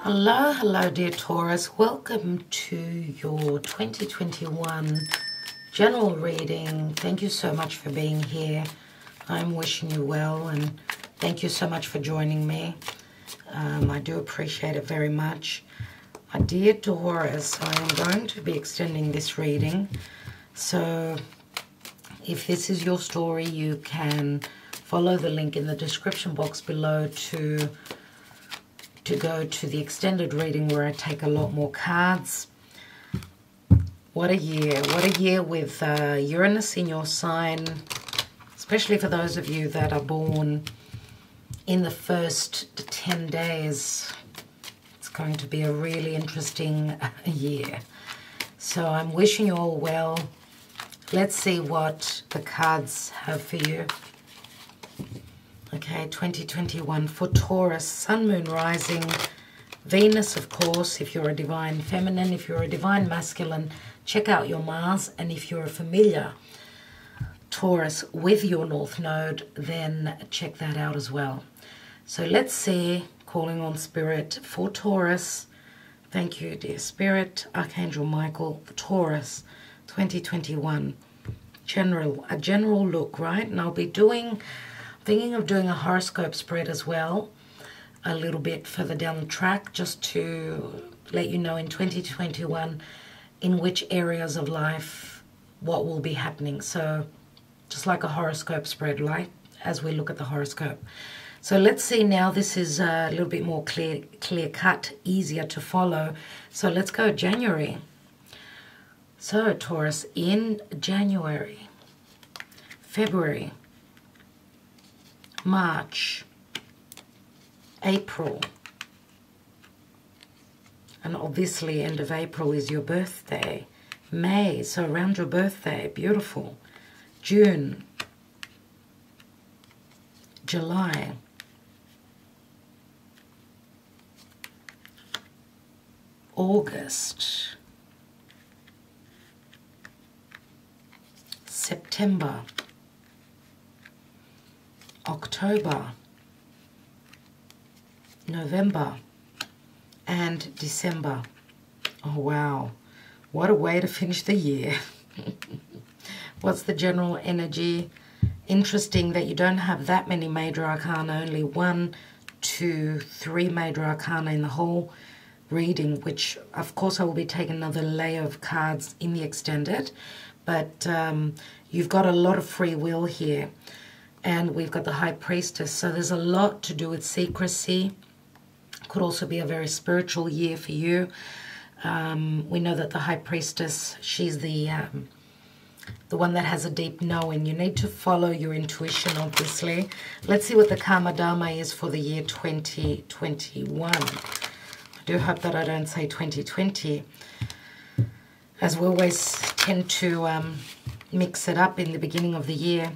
Hello, hello dear Taurus. Welcome to your 2021 general reading. Thank you so much for being here. I'm wishing you well and thank you so much for joining me. I do appreciate it very much. My dear Taurus, I am going to be extending this reading. So if this is your story, you can follow the link in the description box below to go to the extended reading where I take a lot more cards. What a year with Uranus in your sign, especially for those of you that are born in the first 10 days. It's going to be a really interesting year. So I'm wishing you all well. Let's see what the cards have for you. Okay, 2021 for Taurus, Sun, Moon, Rising, Venus, of course, if you're a divine feminine. If you're a divine masculine, check out your Mars. And if you're a familiar Taurus with your North Node, then check that out as well. So let's see, calling on Spirit for Taurus. Thank you, dear Spirit. Archangel Michael for Taurus, 2021. A general look, right? And I'll be thinking of doing a horoscope spread as well, a little bit further down the track, just to let you know in 2021 in which areas of life what will be happening. So just like a horoscope spread, right, as we look at the horoscope. So let's see now. This is a little bit more clear cut, easier to follow. So let's go January. So Taurus, in January, February, March, April, and obviously end of April is your birthday. May, so around your birthday, beautiful. June, July, August, September, October, November, and December. Oh wow, what a way to finish the year. What's the general energy? Interesting that you don't have that many major arcana, only 1, 2, 3 major arcana in the whole reading, which of course I will be taking another layer of cards in the extended, but you've got a lot of free will here. And we've got the High Priestess, so there's a lot to do with secrecy. Could also be a very spiritual year for you. We know that the High Priestess, she's the one that has a deep knowing. You need to follow your intuition, obviously. Let's see what the Karma Dharma is for the year 2021. I do hope that I don't say 2020, as we always tend to mix it up in the beginning of the year.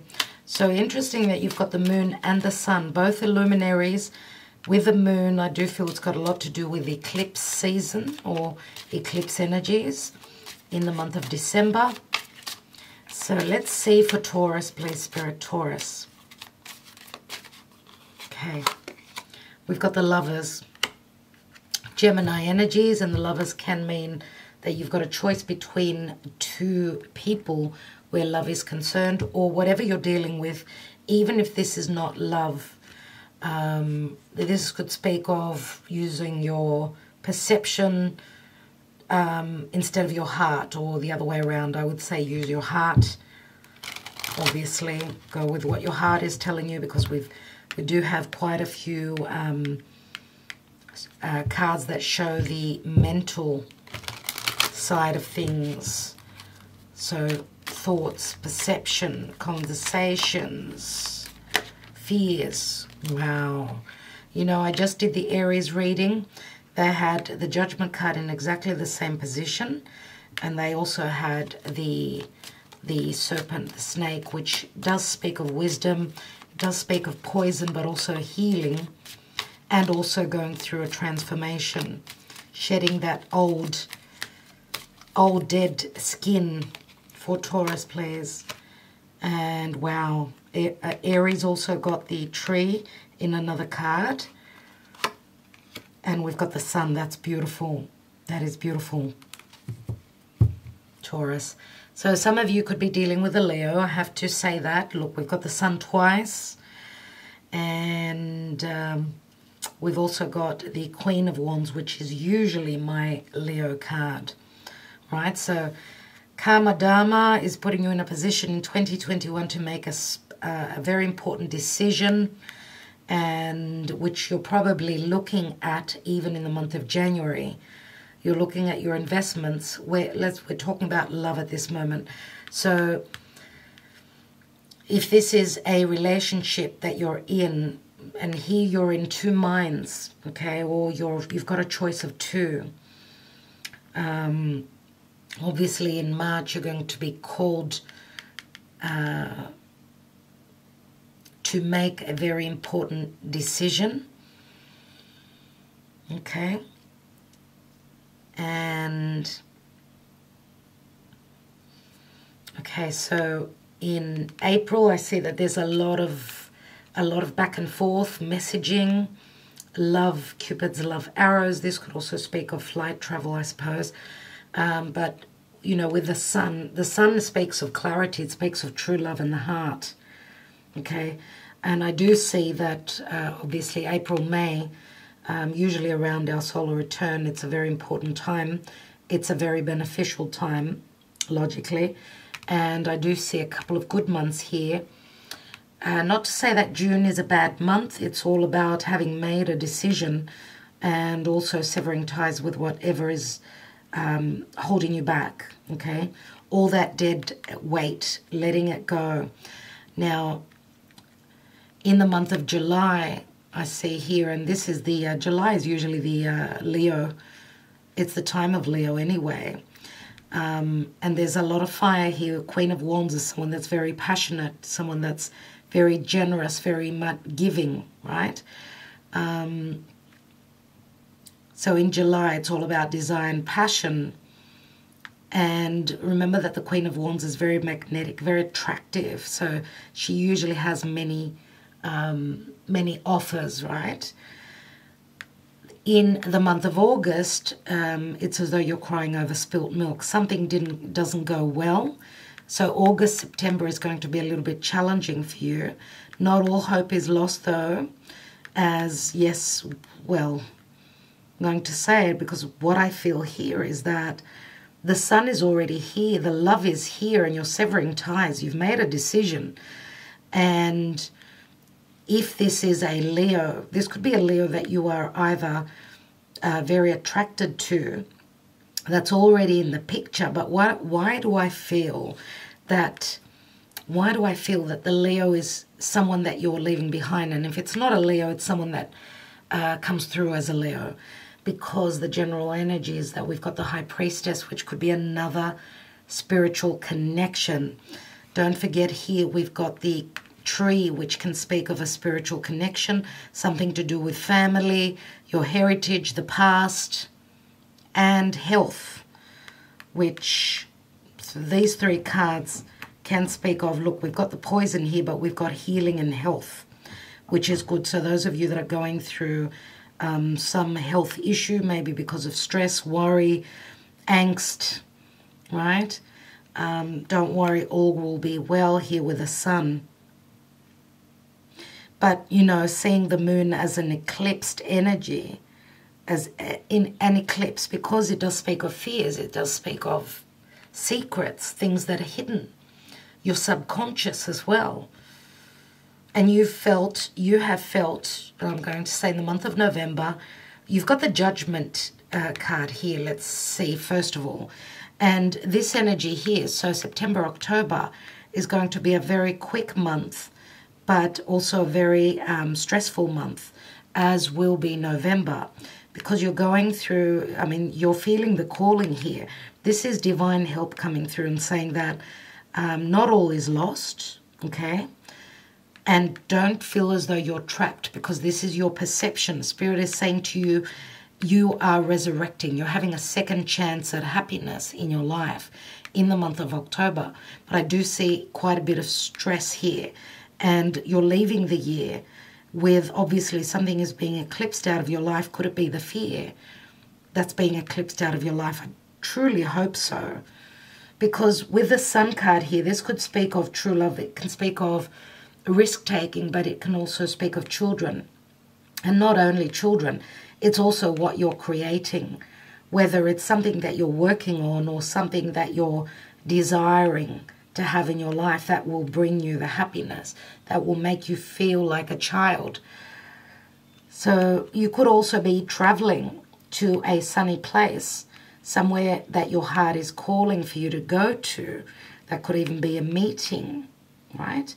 So interesting that you've got the Moon and the Sun, both are luminaries. With the Moon, I do feel it's got a lot to do with eclipse season or eclipse energies in the month of December. So let's see for Taurus, please, Spirit, Taurus. Okay, we've got the Lovers. Gemini energies, and the Lovers can mean that you've got a choice between two people where love is concerned, or whatever you're dealing with, even if this is not love. This could speak of using your perception instead of your heart, or the other way around. I would say use your heart. Obviously, go with what your heart is telling you, because we do have quite a few cards that show the mental side of things. So thoughts, perception, conversations, fears. Wow. You know, I just did the Aries reading. They had the Judgment card in exactly the same position, and they also had the serpent, the snake, which does speak of wisdom, does speak of poison, but also healing, and also going through a transformation, shedding that old dead skin for Taurus players. And wow, Aries also got the tree in another card. And we've got the sun. That's beautiful. That is beautiful. Taurus. So some of you could be dealing with a Leo. I have to say that. Look, we've got the sun twice. And we've also got the Queen of Wands, which is usually my Leo card. Right? So Karma Dharma is putting you in a position in 2021 to make a very important decision, and which you're probably looking at even in the month of January. You're looking at your investments. We're talking about love at this moment. So if this is a relationship that you're in, and here you're in two minds, okay, or you've got a choice of two. Obviously in March you're going to be called to make a very important decision. Okay. And okay, so in April I see that there's a lot of back and forth messaging, love, Cupid's love arrows. This could also speak of flight travel, I suppose. But you know, with the sun speaks of clarity. It speaks of true love in the heart. Okay, and I do see that obviously April, May, usually around our solar return, it's a very important time. It's a very beneficial time, logically. And I do see a couple of good months here. Not to say that June is a bad month. It's all about having made a decision and also severing ties with whatever is holding you back, okay? All that dead weight, letting it go. Now, in the month of July, I see here, and this is the, July is usually the Leo. It's the time of Leo anyway. And there's a lot of fire here. Queen of Wands is someone that's very passionate, someone that's very generous, very much giving, right? So in July, it's all about desire and passion. And remember that the Queen of Wands is very magnetic, very attractive. So she usually has many offers, right? In the month of August, it's as though you're crying over spilt milk. Something doesn't go well. So August, September is going to be a little bit challenging for you. Not all hope is lost, though, as, yes, well, I'm going to say it because what I feel here is that the sun is already here. The love is here, and you're severing ties. You've made a decision. And if this is a Leo, this could be a Leo that you are either very attracted to, that's already in the picture. But why do I feel that the Leo is someone that you're leaving behind? And if it's not a Leo, it's someone that comes through as a Leo. Because the general energy is that we've got the High Priestess, which could be another spiritual connection. Don't forget here we've got the tree, which can speak of a spiritual connection, something to do with family, your heritage, the past, and health, which these three cards can speak of. Look, we've got the poison here, but we've got healing and health, which is good. So those of you that are going through some health issue, maybe because of stress, worry, angst, right? Don't worry, all will be well here with the sun. But, you know, seeing the moon as an eclipsed energy, as in an eclipse, because it does speak of fears, it does speak of secrets, things that are hidden, your subconscious as well. And you have felt, I'm going to say in the month of November, you've got the Judgment card here. Let's see, first of all. And this energy here, so September, October, is going to be a very quick month, but also a very stressful month, as will be November. Because you're going through, I mean, you're feeling the calling here. This is divine help coming through and saying that not all is lost, okay? And don't feel as though you're trapped, because this is your perception. Spirit is saying to you, you are resurrecting. You're having a second chance at happiness in your life in the month of October. But I do see quite a bit of stress here. And you're leaving the year with obviously something is being eclipsed out of your life. Could it be the fear that's being eclipsed out of your life? I truly hope so. Because with the Sun card here, this could speak of true love. It can speak of risk-taking, but it can also speak of children. And not only children, it's also what you're creating. Whether it's something that you're working on or something that you're desiring to have in your life that will bring you the happiness, that will make you feel like a child. So you could also be traveling to a sunny place, somewhere that your heart is calling for you to go to. That could even be a meeting, right?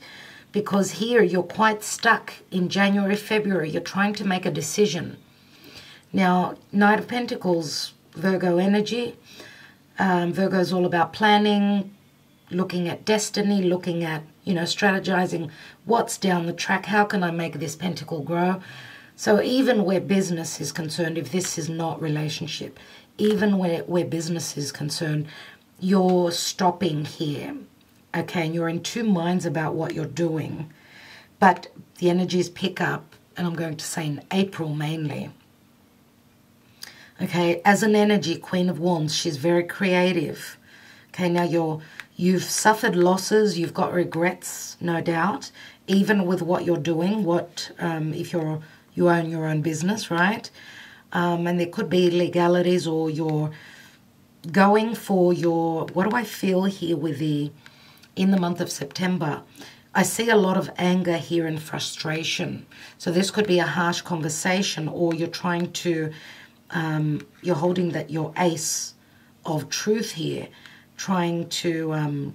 Because here you're quite stuck in January, February. You're trying to make a decision. Now, Knight of Pentacles, Virgo energy. Virgo is all about planning, looking at destiny, looking at, strategizing what's down the track. How can I make this pentacle grow? So even where business is concerned, if this is not relationship, even where business is concerned, you're stopping here, okay? And you're in two minds about what you're doing. But the energies pick up, and I'm going to say in April mainly. Okay, as an energy, Queen of Wands, she's very creative. Okay, now you've suffered losses, you've got regrets, no doubt, even with what you're doing, if you own your own business, right? And there could be legalities, or you're going for what do I feel here with in the month of September? I see a lot of anger here and frustration. So this could be a harsh conversation, or you're trying to, you're holding your ace of truth here, trying to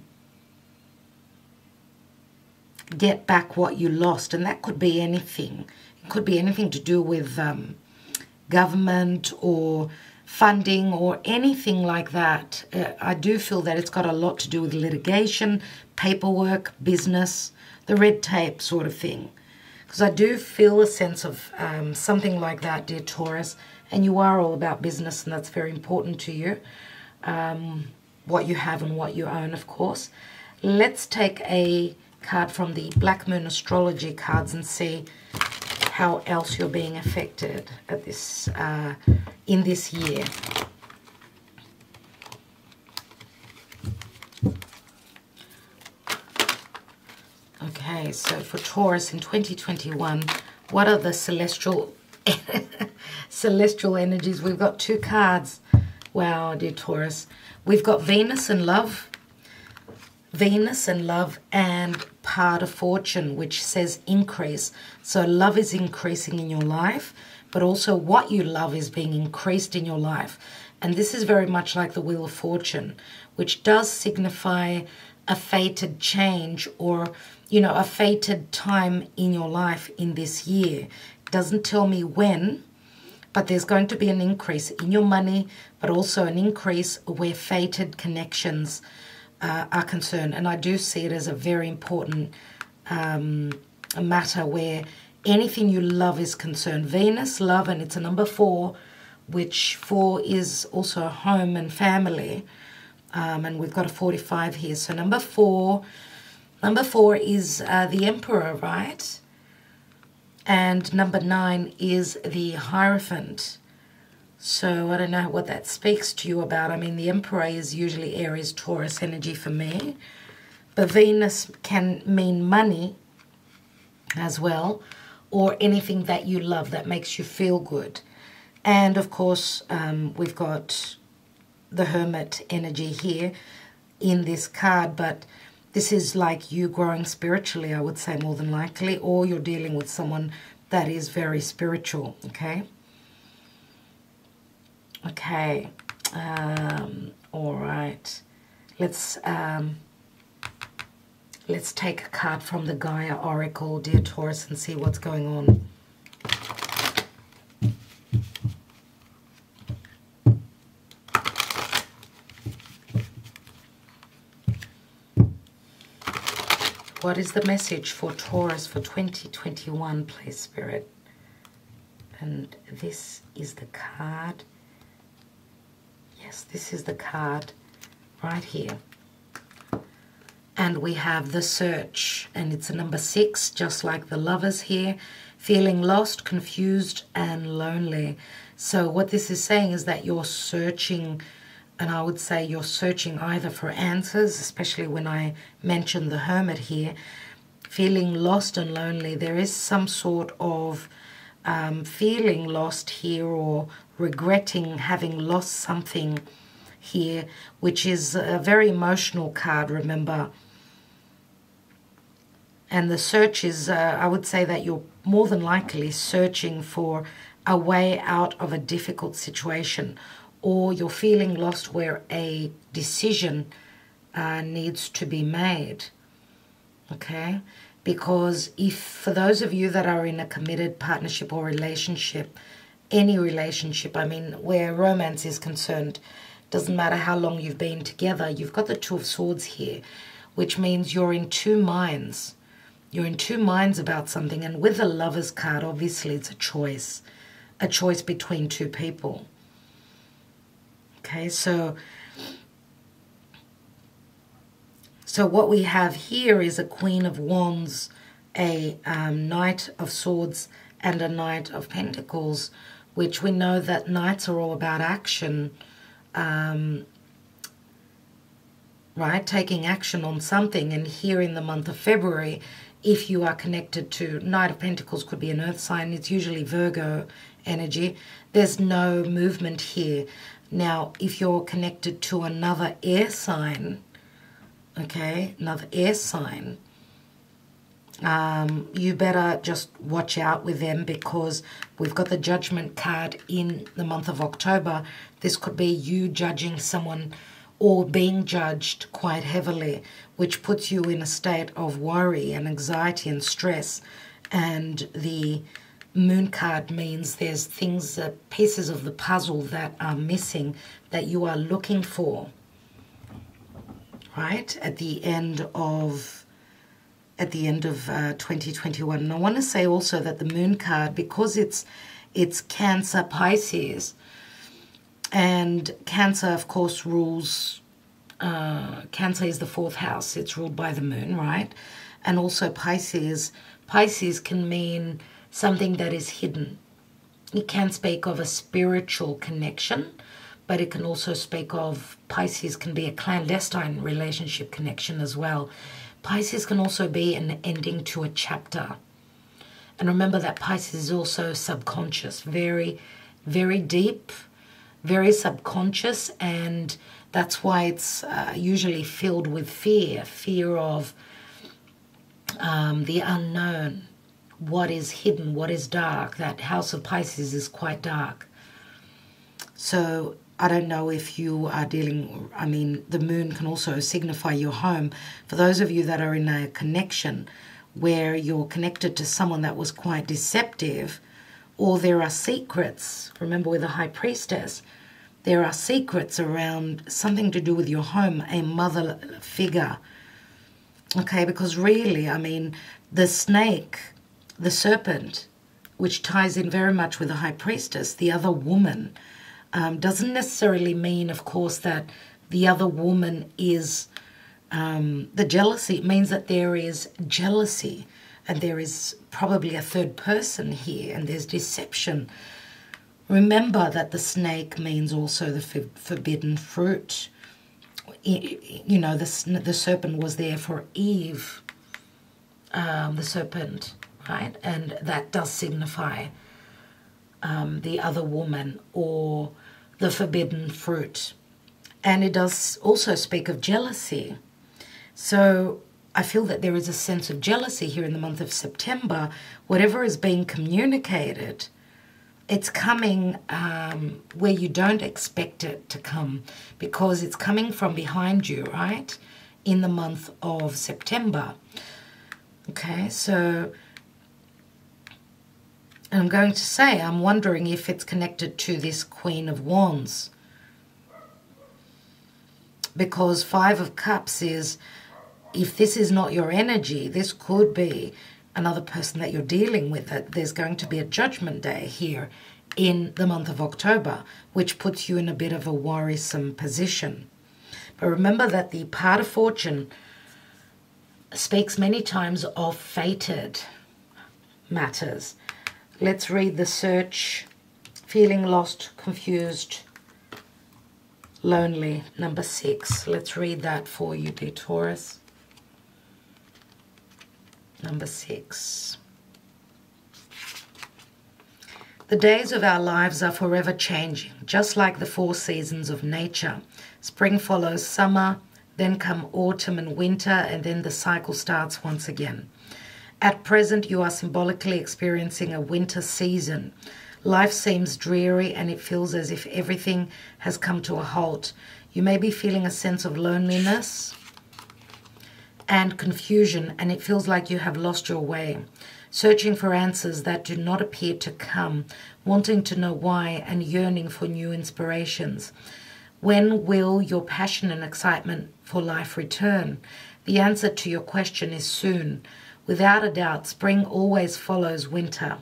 get back what you lost. And that could be anything. It could be anything to do with government or funding or anything like that. I do feel that it's got a lot to do with litigation, paperwork, business, the red tape sort of thing. Because I do feel a sense of something like that, dear Taurus. And you are all about business, and that's very important to you. What you have and what you own, of course. Let's take a card from the Black Moon Astrology cards and see how else you're being affected at this in this year. Okay, so for Taurus in 2021, what are the celestial energies? We've got two cards. Wow, dear Taurus. We've got Venus and love. Venus and love, and part of fortune, which says increase. So love is increasing in your life, but also what you love is being increased in your life. And this is very much like the Wheel of Fortune, which does signify a fated change, or, a fated time in your life in this year. It doesn't tell me when, but there's going to be an increase in your money, but also an increase where fated connections are concerned. And I do see it as a very important matter where anything you love is concerned. Venus, love, and it's a number 4, which 4 is also home and family. And we've got a 45 here. So number 4 is the Emperor, right? And number 9 is the Hierophant. So I don't know what that speaks to you about. I mean, the Emperor is usually Aries, Taurus energy for me. But Venus can mean money as well, or anything that you love that makes you feel good. And of course, we've got the Hermit energy here in this card, but this is like you growing spiritually, I would say, more than likely, or you're dealing with someone that is very spiritual, okay? Okay, all right. Let's take a card from the Gaia Oracle, dear Taurus, and see what's going on. What is the message for Taurus for 2021, please, Spirit? And this is the card. Yes, this is the card right here. And we have the Search, and it's a number 6, just like the Lovers here. feeling lost, confused, and lonely. So what this is saying is that you're searching, and I would say you're searching either for answers, especially when I mentioned the Hermit here, feeling lost and lonely. There is some sort of feeling lost here, or regretting having lost something here, which is a very emotional card, remember. And the search is, I would say that you're more than likely searching for a way out of a difficult situation, or you're feeling lost where a decision needs to be made. Okay? Because if, for those of you that are in a committed partnership or relationship, any relationship, I mean, where romance is concerned, doesn't matter how long you've been together, you've got the Two of Swords here, which means you're in two minds. You're in two minds about something. And with the Lovers card, obviously it's a choice between two people. Okay, so what we have here is a Queen of Wands, a Knight of Swords, and a Knight of Pentacles, which we know that Knights are all about action, right? Taking action on something. And here in the month of February, if you are connected to Knight of Pentacles, could be an earth sign. It's usually Virgo energy. There's no movement here. Now, if you're connected to another air sign, okay, another air sign, you better just watch out with them, because we've got the Judgment card in the month of October. This could be you judging someone or being judged quite heavily, which puts you in a state of worry and anxiety and stress. And the Moon card means there's things, pieces of the puzzle that are missing that you are looking for, right, at the end of 2021. And I want to say also that the Moon card, because it's Cancer, Pisces, and Cancer, of course, rules, Cancer is the 4th house. It's ruled by the Moon, right? And also Pisces can mean something that is hidden. It can speak of a spiritual connection, but it can also speak of, Pisces can be a clandestine relationship connection as well. Pisces can also be an ending to a chapter. And remember that Pisces is also subconscious, very, very deep, very subconscious, and that's why it's usually filled with fear of the unknown, what is hidden, what is dark. That house of Pisces is quite dark. So I don't know if you are dealing, I mean, the Moon can also signify your home. For those of you that are in a connection where you're connected to someone that was quite deceptive, or there are secrets, remember with the High Priestess, there are secrets around something to do with your home, a mother figure. Okay, because really, I mean, the snake, the serpent, which ties in very much with the High Priestess, the other woman, doesn't necessarily mean, of course, that the other woman is the jealousy. It means that there is jealousy, and there is probably a third person here, and there's deception. Remember that the snake means also the forbidden fruit. You know, the serpent was there for Eve, the serpent, right? And that does signify the other woman, or the forbidden fruit. And it does also speak of jealousy. So I feel that there is a sense of jealousy here in the month of September. Whatever is being communicated, it's coming where you don't expect it to come, because it's coming from behind you, right, in the month of September. Okay, so I'm going to say, I'm wondering if it's connected to this Queen of Wands, because 5 of Cups is, if this is not your energy, this could be another person that you're dealing with. That there's going to be a judgment day here in the month of October, which puts you in a bit of a worrisome position. But remember that the part of fortune speaks many times of fated matters. Let's read the search. Feeling lost, confused, lonely, number 6. Let's read that for you, dear Taurus. Number 6. The days of our lives are forever changing, just like the 4 seasons of nature. Spring follows summer, then come autumn and winter, and then the cycle starts once again. At present, you are symbolically experiencing a winter season. Life seems dreary and it feels as if everything has come to a halt. You may be feeling a sense of loneliness and confusion, and it feels like you have lost your way. Searching for answers that do not appear to come, wanting to know why, and yearning for new inspirations. When will your passion and excitement for life return? The answer to your question is soon. Without a doubt, spring always follows winter.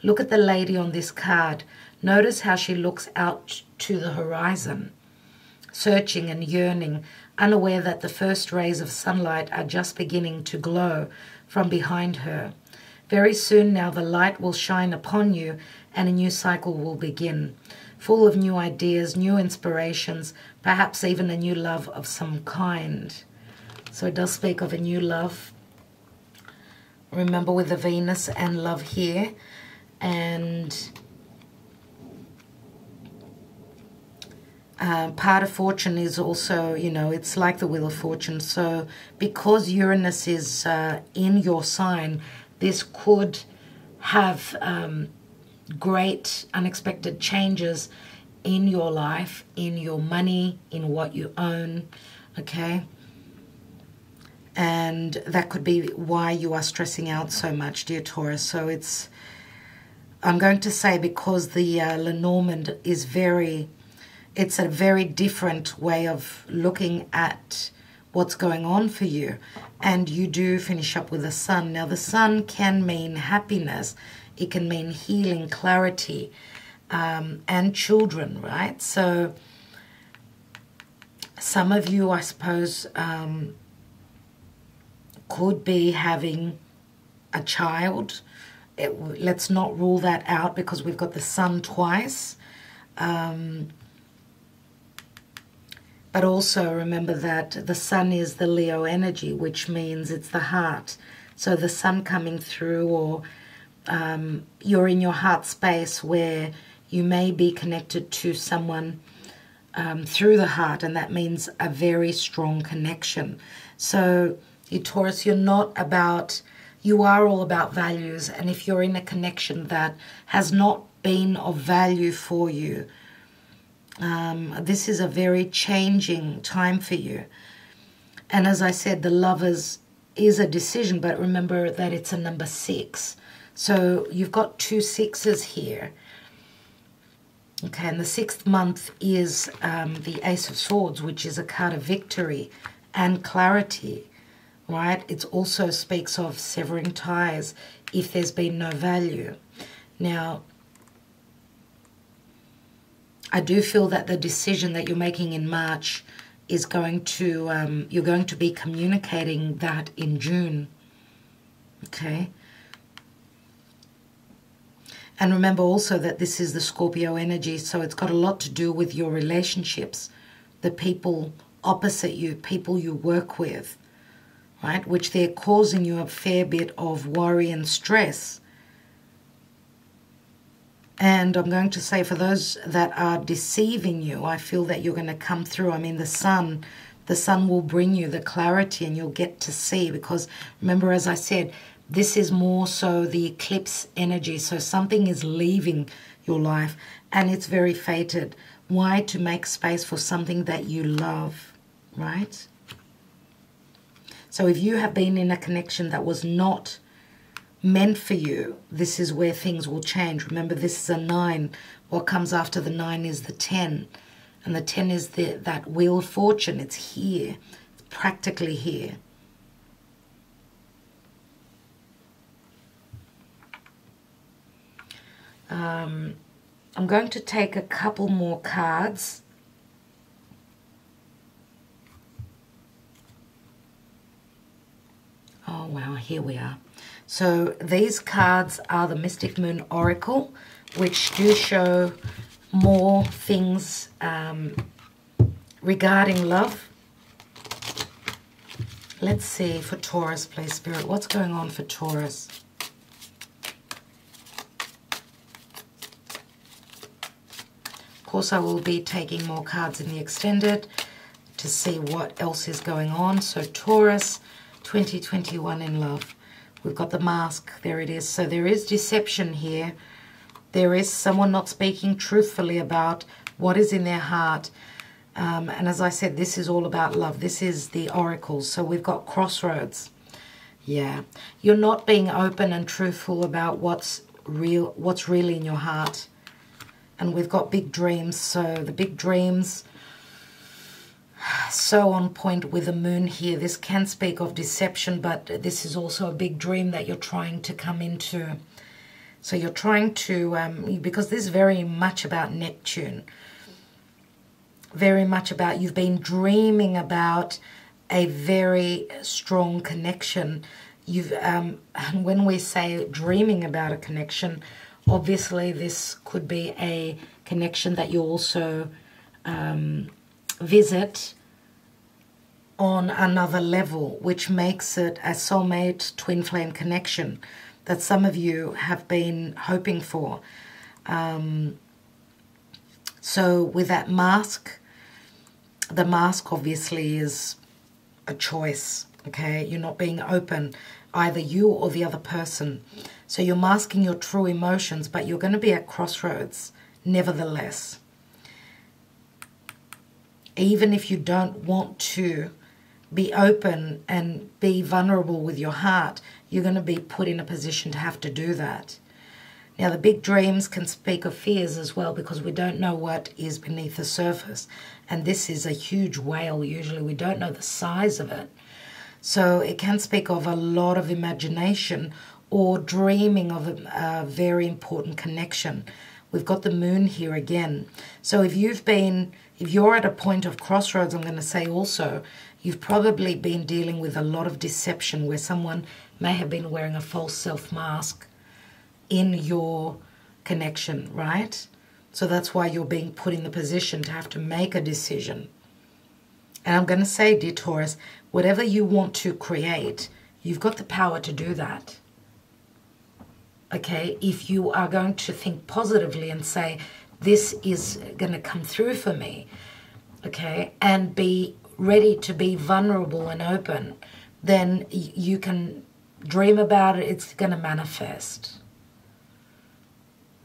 Look at the lady on this card. Notice how she looks out to the horizon, searching and yearning, unaware that the first rays of sunlight are just beginning to glow from behind her. Very soon now the light will shine upon you and a new cycle will begin, full of new ideas, new inspirations, perhaps even a new love of some kind. So it does speak of a new love. Remember, with the Venus and love here. And part of fortune is also, you know, it's like the Wheel of Fortune. So because Uranus is in your sign, this could have great unexpected changes in your life, in your money, in what you own, okay? And that could be why you are stressing out so much, dear Taurus. So it's, I'm going to say, because the Lenormand is it's a very different way of looking at what's going on for you. And you do finish up with the Sun. Now, the Sun can mean happiness. It can mean healing, clarity, and children, right? So some of you, I suppose, could be having a child. Let's not rule that out because we've got the Sun twice. But also remember that the Sun is the Leo energy, which means it's the heart. So the Sun coming through, or you're in your heart space where you may be connected to someone through the heart, and that means a very strong connection. So you Taurus, you are all about values, and if you're in a connection that has not been of value for you, this is a very changing time for you. And as I said, the Lovers is a decision, but remember that it's a number 6. So you've got 2 6s here. Okay, and the 6th month is the Ace of Swords, which is a card of victory and clarity, right? It also speaks of severing ties if there's been no value. Now, I do feel that the decision that you're making in March is going to, you're going to be communicating that in June, okay? And remember also that this is the Scorpio energy, so it's got a lot to do with your relationships, the people opposite you, people you work with, right? Which they're causing you a fair bit of worry and stress. And I'm going to say, for those that are deceiving you, I feel that you're going to come through. I mean, the sun will bring you the clarity and you'll get to see, because remember, as I said, this is more so the eclipse energy. So something is leaving your life and it's very fated. Why? To make space for something that you love, right? So if you have been in a connection that was not meant for you, this is where things will change. Remember, this is a 9. What comes after the 9 is the 10. And the 10 is that Wheel of Fortune. It's here. It's practically here. I'm going to take a couple more cards. Oh, wow, here we are. So these cards are the Mystic Moon Oracle, which do show more things regarding love. Let's see for Taurus, please, Spirit. What's going on for Taurus? Of course, I will be taking more cards in the extended to see what else is going on. So Taurus, 2021 in love. We've got the mask. There it is. So there is deception here. There is someone not speaking truthfully about what is in their heart. And as I said, this is all about love. This is the oracles. So we've got crossroads. Yeah. You're not being open and truthful about what's really in your heart. And we've got big dreams. So the big dreams, so on point with the moon here. This can speak of deception, but this is also a big dream that you're trying to come into. So you're trying to, because this is very much about Neptune. Very much about, you've been dreaming about a very strong connection. When we say dreaming about a connection, obviously this could be a connection that you also visit on another level, which makes it a soulmate twin flame connection that some of you have been hoping for. So with that mask, the mask obviously is a choice, okay? You're not being open, either you or the other person. So you're masking your true emotions, but you're going to be at crossroads nevertheless. Even if you don't want to be open and be vulnerable with your heart, you're going to be put in a position to have to do that. Now, the big dreams can speak of fears as well, because we don't know what is beneath the surface. And this is a huge whale. Usually we don't know the size of it. So it can speak of a lot of imagination or dreaming of a very important connection. We've got the moon here again. So if you're at a point of crossroads, I'm going to say also, you've probably been dealing with a lot of deception where someone may have been wearing a false self-mask in your connection, right? So that's why you're being put in the position to have to make a decision. And I'm going to say, dear Taurus, whatever you want to create, you've got the power to do that. Okay? If you are going to think positively and say, this is going to come through for me, okay, and be ready to be vulnerable and open, then you can dream about it. It's going to manifest.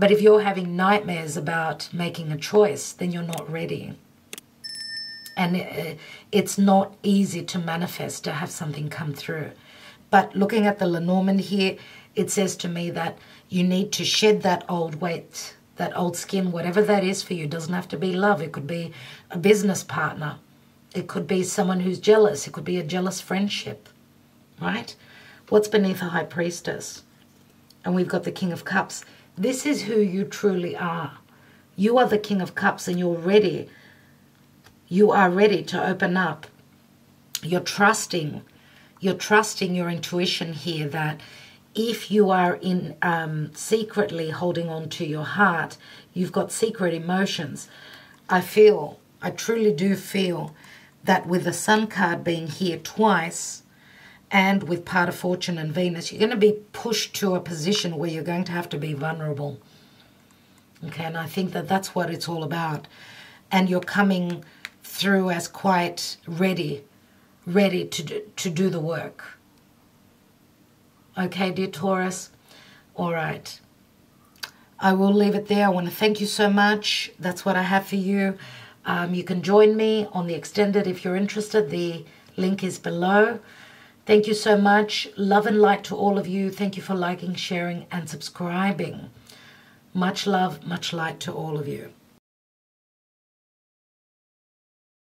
But if you're having nightmares about making a choice, then you're not ready. And it's not easy to manifest, to have something come through. But looking at the Lenormand here, it says to me that you need to shed that old weight, that old skin, whatever that is for you. It doesn't have to be love. It could be a business partner. It could be someone who's jealous. It could be a jealous friendship, right? What's beneath a High Priestess? And we've got the King of Cups. This is who you truly are. You are the King of Cups, and you're ready. You are ready to open up. You're trusting your intuition here, that if you are in secretly holding on to your heart, you've got secret emotions. I truly do feel that with the Sun card being here twice, and with part of Fortune and Venus, you're going to be pushed to a position where you're going to have to be vulnerable. Okay, and I think that that's what it's all about. And you're coming through as quite ready to do the work. Okay, dear Taurus? All right. I will leave it there. I want to thank you so much. That's what I have for you. You can join me on the extended if you're interested. The link is below. Thank you so much. Love and light to all of you. Thank you for liking, sharing, and subscribing. Much love, much light to all of you.